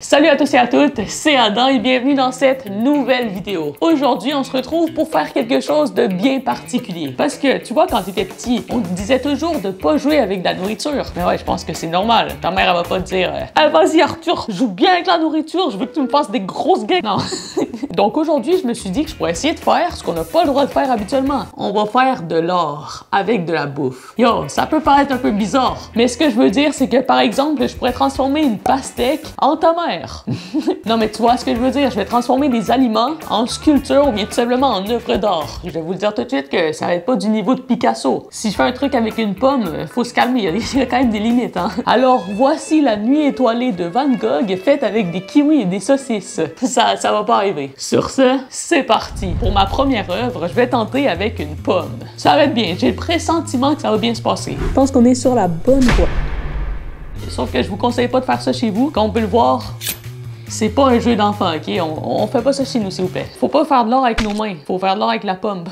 Salut à tous et à toutes, c'est Adam et bienvenue dans cette nouvelle vidéo. Aujourd'hui, on se retrouve pour faire quelque chose de bien particulier. Parce que, tu vois, quand tu étais petit, on te disait toujours de pas jouer avec de la nourriture. Mais ouais, je pense que c'est normal. Ta mère, elle va pas te dire « Ah, vas-y Arthur, joue bien avec la nourriture, je veux que tu me fasses des grosses gains. » Non. Donc aujourd'hui, je me suis dit que je pourrais essayer de faire ce qu'on n'a pas le droit de faire habituellement. On va faire de l'or avec de la bouffe. Yo, ça peut paraître un peu bizarre, mais ce que je veux dire, c'est que par exemple, je pourrais transformer une pastèque en ta mère. Non mais tu vois ce que je veux dire, je vais transformer des aliments en sculpture ou bien tout simplement en œuvre d'art. Je vais vous le dire tout de suite que ça va être pas du niveau de Picasso. Si je fais un truc avec une pomme, faut se calmer, il y a quand même des limites, hein. Alors voici la nuit étoilée de Van Gogh faite avec des kiwis et des saucisses. Ça va pas arriver. Sur ce, c'est parti. Pour ma première œuvre, je vais tenter avec une pomme. Ça va être bien, j'ai le pressentiment que ça va bien se passer. Je pense qu'on est sur la bonne voie. Sauf que je vous conseille pas de faire ça chez vous. Comme on peut le voir, c'est pas un jeu d'enfant, ok? On fait pas ça chez nous, s'il vous plaît. Faut pas faire de l'or avec nos mains, faut faire de l'or avec la pomme.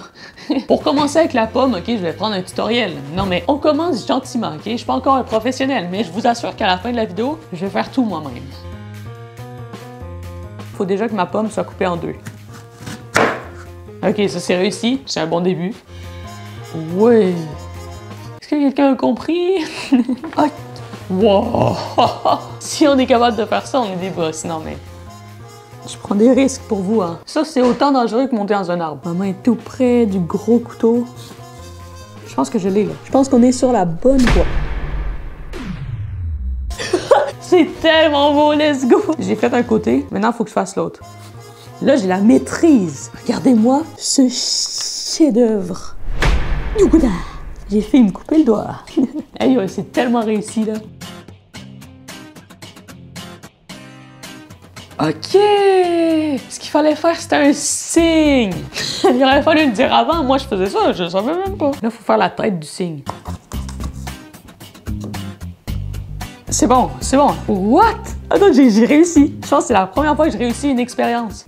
Pour commencer avec la pomme, ok, je vais prendre un tutoriel. Non mais on commence gentiment, ok? Je suis pas encore un professionnel, mais je vous assure qu'à la fin de la vidéo, je vais faire tout moi-même. Faut déjà que ma pomme soit coupée en deux. Ok, ça c'est réussi, c'est un bon début. Ouais. Est-ce que quelqu'un a compris? Ok. Wow! Si on est capable de faire ça, on est des boss. Non mais... Je prends des risques pour vous, hein. Ça, c'est autant dangereux que monter dans un arbre. Ma main est tout près du gros couteau. Je pense que je l'ai, là. Je pense qu'on est sur la bonne voie. C'est tellement beau, let's go! J'ai fait un côté, maintenant, il faut que je fasse l'autre. Là, j'ai la maîtrise. Regardez-moi ce chef-d'œuvre. J'ai fait me couper le doigt. Hey, c'est tellement réussi, là. OK! Ce qu'il fallait faire, c'était un signe! Il aurait fallu le dire avant. Moi, je faisais ça, je savais même pas. Là, il faut faire la tête du signe. C'est bon, c'est bon. What? Attends, j'ai réussi. Je pense que c'est la première fois que j'ai réussi une expérience.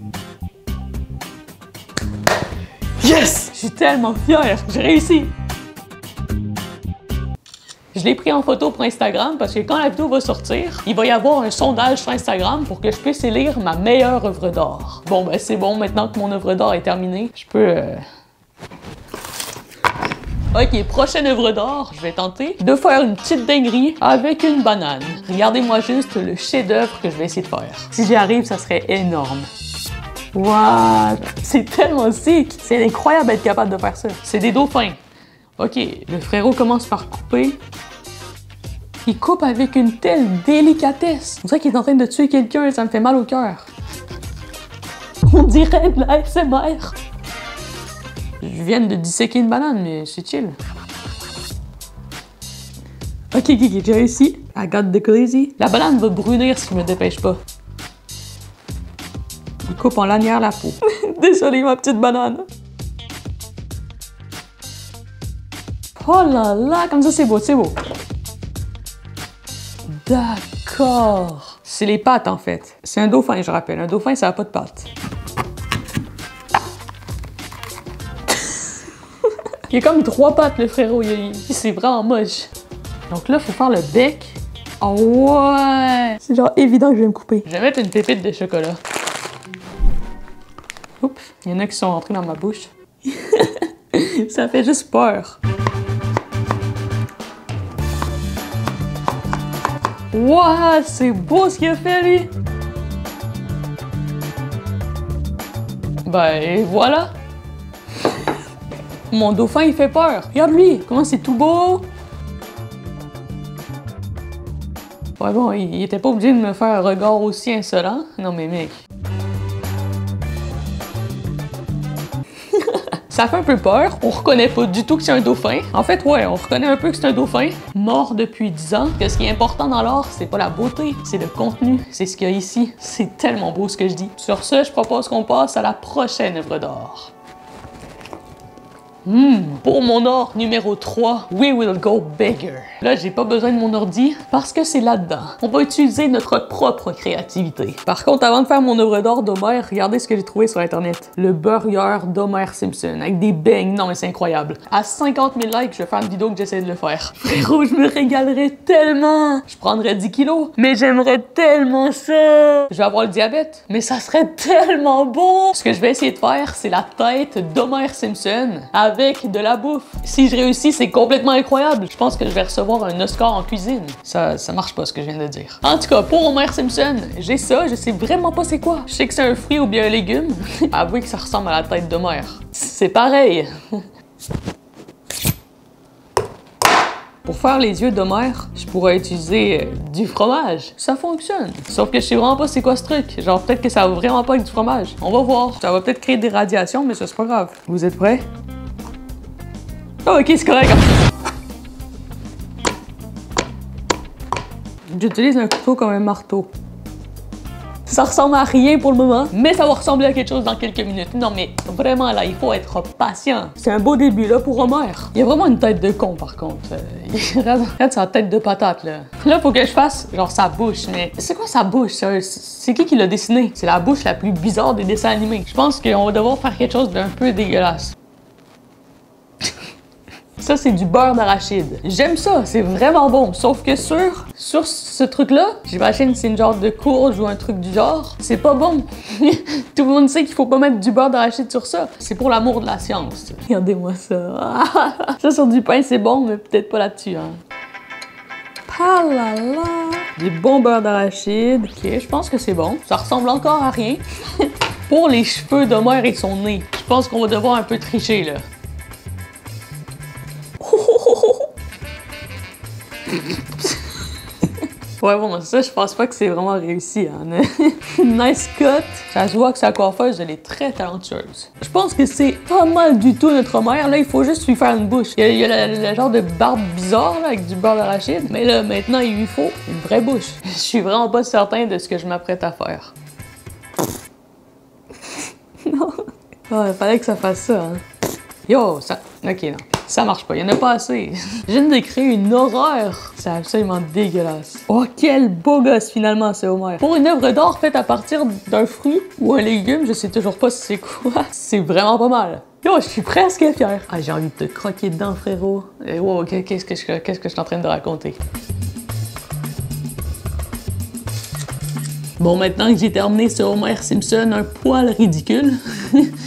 Yes! Je suis tellement fière. J'ai réussi. Je l'ai pris en photo pour Instagram parce que quand la vidéo va sortir, il va y avoir un sondage sur Instagram pour que je puisse élire ma meilleure œuvre d'art. Bon, ben c'est bon, maintenant que mon œuvre d'art est terminée, je peux... Ok, prochaine œuvre d'art, je vais tenter de faire une petite dinguerie avec une banane. Regardez-moi juste le chef-d'œuvre que je vais essayer de faire. Si j'y arrive, ça serait énorme. What? C'est tellement sick! C'est incroyable d'être capable de faire ça. C'est des dauphins. Ok, le frérot commence par couper. Il coupe avec une telle délicatesse. On dirait qu'il est en train de tuer quelqu'un et ça me fait mal au cœur. On dirait de la ASMR. Je viens de disséquer une banane, mais c'est chill. Ok, j'ai réussi. I got the crazy. La banane va brunir si je me dépêche pas. Il coupe en lanière la peau. Désolé, ma petite banane. Oh là là, comme ça c'est beau, c'est beau. D'accord. C'est les pattes en fait. C'est un dauphin, je rappelle. Un dauphin, ça n'a pas de pattes. Il a comme 3 pattes, le frérot. C'est vraiment moche. Donc là, il faut faire le bec. Oh ouais! C'est genre évident que je vais me couper. Je vais mettre une pépite de chocolat. Oups, il y en a qui sont rentrés dans ma bouche. Ça fait juste peur. Wow, c'est beau ce qu'il a fait, lui! Ben, et voilà! Mon dauphin, il fait peur! Regarde lui! Comment c'est tout beau! Ouais, bon, il était pas obligé de me faire un regard aussi insolent. Non, mais mec... Ça fait un peu peur, on reconnaît pas du tout que c'est un dauphin. En fait, ouais, on reconnaît un peu que c'est un dauphin, mort depuis 10 ans. Que ce qui est important dans l'art, c'est pas la beauté, c'est le contenu, c'est ce qu'il y a ici. C'est tellement beau ce que je dis. Sur ce, je propose qu'on passe à la prochaine œuvre d'art. Pour mon or numéro 3, we will go bigger. Là, j'ai pas besoin de mon ordi parce que c'est là-dedans. On va utiliser notre propre créativité. Par contre, avant de faire mon œuvre d'art d'Homer, regardez ce que j'ai trouvé sur Internet. Le burger d'Homer Simpson avec des beignes. Non, mais c'est incroyable. À 50 000 likes, je vais faire une vidéo que j'essaie de le faire. Frérot, je me régalerais tellement. Je prendrais 10 kilos, mais j'aimerais tellement ça. Je vais avoir le diabète, mais ça serait tellement bon. Ce que je vais essayer de faire, c'est la tête d'Homer Simpson avec de la bouffe. Si je réussis, c'est complètement incroyable. Je pense que je vais recevoir un Oscar en cuisine. Ça marche pas ce que je viens de dire. En tout cas, pour Homer Simpson, j'ai ça. Je sais vraiment pas c'est quoi. Je sais que c'est un fruit ou bien un légume. Avouez que ça ressemble à la tête d'Homer. C'est pareil. Pour faire les yeux d'Homer, je pourrais utiliser du fromage. Ça fonctionne. Sauf que je sais vraiment pas c'est quoi ce truc. Genre, peut-être que ça va vraiment pas avec du fromage. On va voir. Ça va peut-être créer des radiations, mais ça, c'est pas grave. Vous êtes prêts? Oh, ok, c'est correct. J'utilise un couteau comme un marteau. Ça ressemble à rien pour le moment, mais ça va ressembler à quelque chose dans quelques minutes. Non, mais vraiment, là, il faut être patient. C'est un beau début, là, pour Homer. Il y a vraiment une tête de con, par contre. Regarde sa tête de patate, là. Là, faut que je fasse, genre, sa bouche. Mais c'est quoi sa bouche? C'est qui l'a dessiné? C'est la bouche la plus bizarre des dessins animés. Je pense qu'on va devoir faire quelque chose d'un peu dégueulasse. Ça, c'est du beurre d'arachide. J'aime ça, c'est vraiment bon. Sauf que sur ce truc-là, j'imagine que c'est une genre de courge ou un truc du genre. C'est pas bon. Tout le monde sait qu'il faut pas mettre du beurre d'arachide sur ça. C'est pour l'amour de la science. Regardez-moi ça. Ça, sur du pain, c'est bon, mais peut-être pas là-dessus, hein. Ah là là! Du bon beurre d'arachide. Ok, je pense que c'est bon. Ça ressemble encore à rien. Pour les cheveux d'Homer et son nez, je pense qu'on va devoir un peu tricher, là. Ouais, bon, ça, je pense pas que c'est vraiment réussi, hein. Nice cut. Ça se voit que sa coiffeuse, elle est très talentueuse. Je pense que c'est pas mal du tout notre Homer. Là, il faut juste lui faire une bouche. Il y a le genre de barbe bizarre, là, avec du beurre d'arachide. Mais là, maintenant, il lui faut une vraie bouche. Je suis vraiment pas certain de ce que je m'apprête à faire. Non. Oh, il fallait que ça fasse ça, hein. Yo, ça... Ok, non. Ça marche pas, il y en a pas assez. Je viens de créer une horreur. C'est absolument dégueulasse. Oh, quel beau gosse finalement, c'est Homer. Pour une œuvre d'art faite à partir d'un fruit ou un légume, je sais toujours pas si c'est quoi. C'est vraiment pas mal. Yo, je suis presque fier. Ah, j'ai envie de te croquer dedans, frérot. Et wow, qu'est-ce que je suis en train de raconter? Bon, maintenant que j'ai terminé ce Homer Simpson un poil ridicule,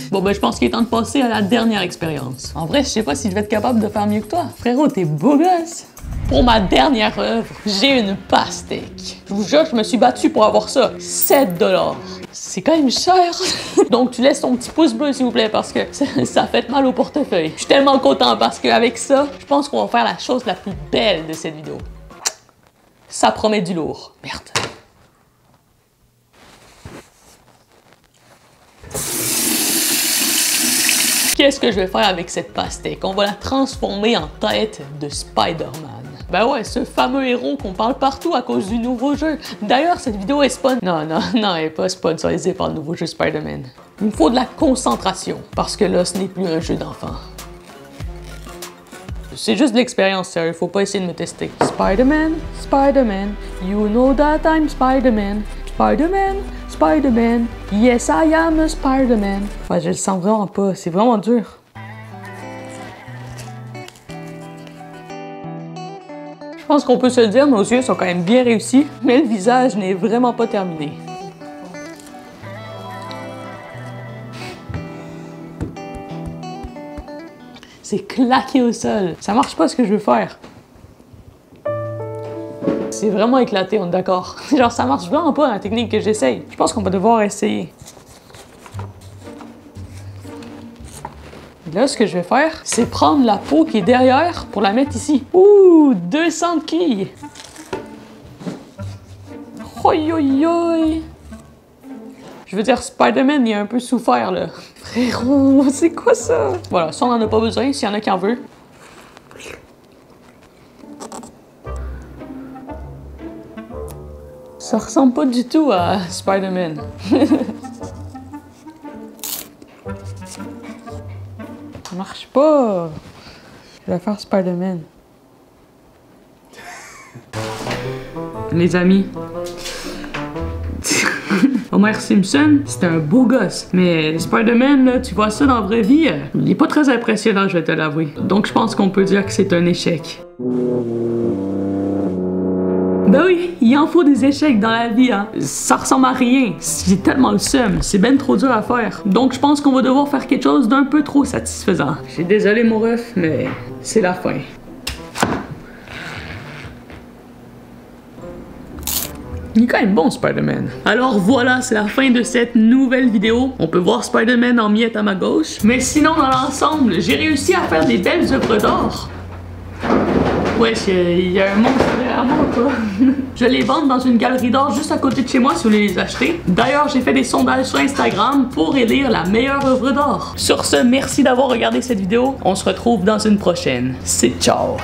bon ben je pense qu'il est temps de passer à la dernière expérience. En vrai, je sais pas si je vais être capable de faire mieux que toi. Frérot, t'es beau gosse! Pour ma dernière œuvre, j'ai une pastèque. Je vous jure, je me suis battue pour avoir ça. 7 $. C'est quand même cher. Donc tu laisses ton petit pouce bleu s'il vous plaît parce que ça fait mal au portefeuille. Je suis tellement content parce qu'avec ça, je pense qu'on va faire la chose la plus belle de cette vidéo. Ça promet du lourd. Merde. Qu'est-ce que je vais faire avec cette pastèque? On va la transformer en tête de Spider-Man. Ben ouais, ce fameux héros qu'on parle partout à cause du nouveau jeu. D'ailleurs, cette vidéo est spawn... Non, elle est pas sponsorisée par le nouveau jeu Spider-Man. Il me faut de la concentration, parce que là, ce n'est plus un jeu d'enfant. C'est juste de l'expérience, sérieux, faut pas essayer de me tester. Spider-Man, Spider-Man, you know that I'm Spider-Man. Spider-Man, Spider-Man, yes I am a Spider-Man. Ouais, je le sens vraiment pas, c'est vraiment dur. Je pense qu'on peut se le dire, nos yeux sont quand même bien réussis, mais le visage n'est vraiment pas terminé. C'est claqué au sol. Ça marche pas ce que je veux faire. C'est vraiment éclaté, on est d'accord. Genre, ça marche vraiment pas la technique que j'essaye. Je pense qu'on va devoir essayer. Là, ce que je vais faire, c'est prendre la peau qui est derrière pour la mettre ici. Ouh, 200 quilles. Oi, oi, oi. Je veux dire, Spider-Man, il a un peu souffert, là. Frérot, c'est quoi ça? Voilà, ça, on en a pas besoin, s'il y en a qui en veut. Ça ressemble pas du tout à Spider-Man. marche pas. Je vais faire Spider-Man. Les amis. Homer Simpson, c'est un beau gosse. Mais Spider-Man, là, tu vois ça dans la vraie vie, il est pas très impressionnant, je vais te l'avouer. Donc je pense qu'on peut dire que c'est un échec. Ben oui, il en faut des échecs dans la vie, hein. Ça ressemble à rien. J'ai tellement le seum. C'est ben trop dur à faire. Donc je pense qu'on va devoir faire quelque chose d'un peu trop satisfaisant. Je suis désolé, mon ref, mais c'est la fin. Il est quand même bon, Spider-Man. Alors voilà, c'est la fin de cette nouvelle vidéo. On peut voir Spider-Man en miettes à ma gauche. Mais sinon, dans l'ensemble, j'ai réussi à faire des belles œuvres d'art. Wesh, il y a un monstre derrière moi, quoi. Je les vends dans une galerie d'art juste à côté de chez moi si vous voulez les acheter. D'ailleurs, j'ai fait des sondages sur Instagram pour élire la meilleure œuvre d'art. Sur ce, merci d'avoir regardé cette vidéo. On se retrouve dans une prochaine. C'est ciao!